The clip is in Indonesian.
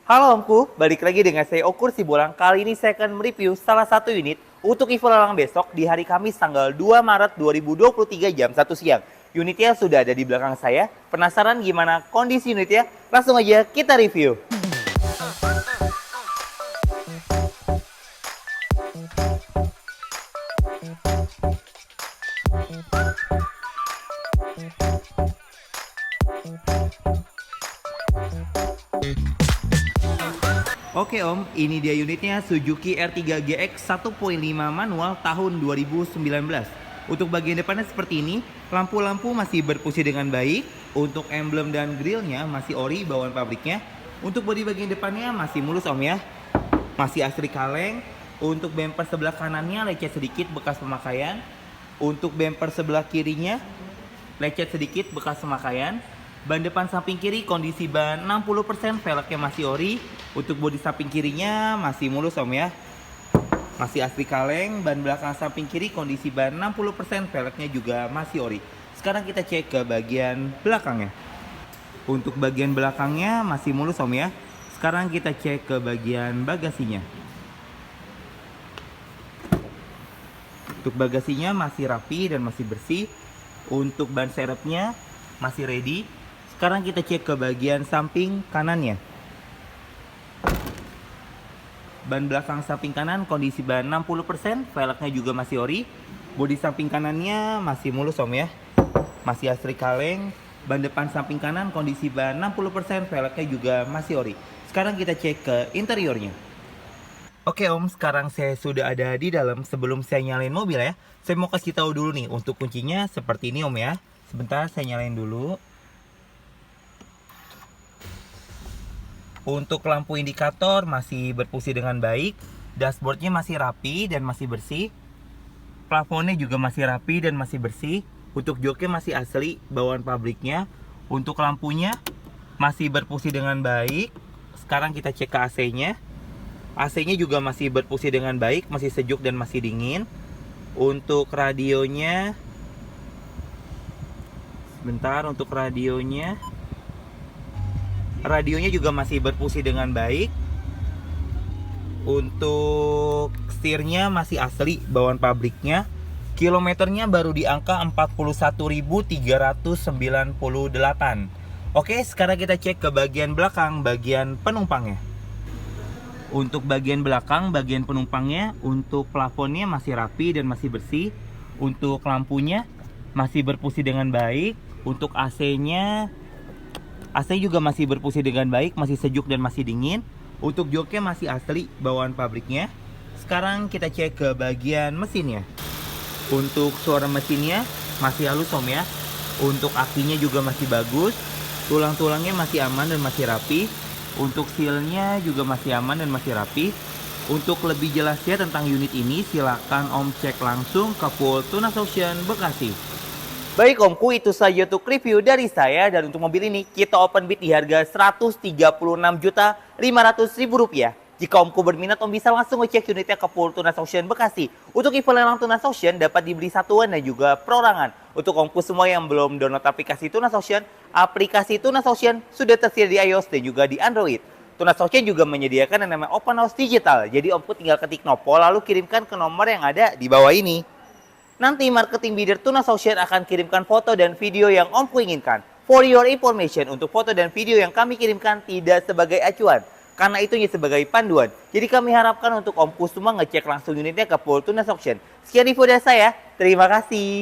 Halo Omku, balik lagi dengan saya Okur Sibolang. Kali ini saya akan mereview salah satu unit untuk event lelang besok di hari Kamis tanggal 2 Maret 2023 jam 1 siang. Unitnya sudah ada di belakang saya. Penasaran gimana kondisi unitnya? Langsung aja kita review. Oke Om, ini dia unitnya Suzuki R3 GX 1.5 manual tahun 2019. Untuk bagian depannya seperti ini, lampu-lampu masih berfungsi dengan baik. Untuk emblem dan grillnya masih ori bawaan pabriknya. Untuk bodi bagian depannya masih mulus Om ya. Masih asli kaleng. Untuk bumper sebelah kanannya lecet sedikit bekas pemakaian. Untuk bumper sebelah kirinya lecet sedikit bekas pemakaian. Ban depan samping kiri kondisi ban 60%, velgnya masih ori. Untuk bodi samping kirinya masih mulus Om ya. Masih asli kaleng. Ban belakang samping kiri kondisi ban 60%, velgnya juga masih ori. Sekarang kita cek ke bagian belakangnya. Untuk bagian belakangnya masih mulus Om ya. Sekarang kita cek ke bagian bagasinya. Untuk bagasinya masih rapi dan masih bersih. Untuk ban serepnya masih ready. Sekarang kita cek ke bagian samping kanannya. Ban belakang samping kanan kondisi ban 60%, velgnya juga masih ori. Bodi samping kanannya masih mulus Om ya. Masih asli kaleng. Ban depan samping kanan kondisi ban 60%, velgnya juga masih ori. Sekarang kita cek ke interiornya. Oke Om, sekarang saya sudah ada di dalam. Sebelum saya nyalain mobil ya, saya mau kasih tahu dulu nih untuk kuncinya seperti ini Om ya. Sebentar saya nyalain dulu. Untuk lampu indikator masih berfungsi dengan baik. Dashboardnya masih rapi dan masih bersih. Plafonnya juga masih rapi dan masih bersih. Untuk joknya masih asli bawaan pabriknya. Untuk lampunya masih berfungsi dengan baik. Sekarang kita cek ke AC-nya. AC-nya juga masih berfungsi dengan baik, masih sejuk dan masih dingin. Untuk radionya, sebentar, untuk radionya juga masih berfungsi dengan baik. Untuk setirnya masih asli bawaan pabriknya. Kilometernya baru di angka 41.398. Oke, sekarang kita cek ke bagian belakang, bagian penumpangnya. Untuk bagian belakang, bagian penumpangnya, untuk plafonnya masih rapi dan masih bersih. Untuk lampunya masih berfungsi dengan baik. Untuk AC juga masih berfungsi dengan baik, masih sejuk dan masih dingin. Untuk joknya masih asli bawaan pabriknya. Sekarang kita cek ke bagian mesinnya. Untuk suara mesinnya masih halus Om ya. Untuk akinya juga masih bagus. Tulang-tulangnya masih aman dan masih rapi. Untuk sealnya juga masih aman dan masih rapi. Untuk lebih jelasnya tentang unit ini, silakan Om cek langsung ke Full Tunas Auction Bekasi. Baik Omku, itu saja untuk review dari saya. Dan untuk mobil ini kita open bid di harga Rp136.500.000. Jika Omku berminat, Om bisa langsung ngecek unitnya ke Full Tunas Auction Bekasi. Untuk event lelang Tunas Auction dapat dibeli satuan dan juga perorangan. Untuk Omku semua yang belum download aplikasi Tunas Auction sudah tersedia di iOS dan juga di Android. Tunas Auction juga menyediakan yang namanya Open House Digital. Jadi Omku tinggal ketik Nopo lalu kirimkan ke nomor yang ada di bawah ini. Nanti marketing bidder Tunas Auction akan kirimkan foto dan video yang Omku inginkan. For your information, untuk foto dan video yang kami kirimkan tidak sebagai acuan, karena itu hanya sebagai panduan. Jadi kami harapkan untuk Omku semua ngecek langsung unitnya ke Full Tunas Auction. Sekian info dari saya, terima kasih.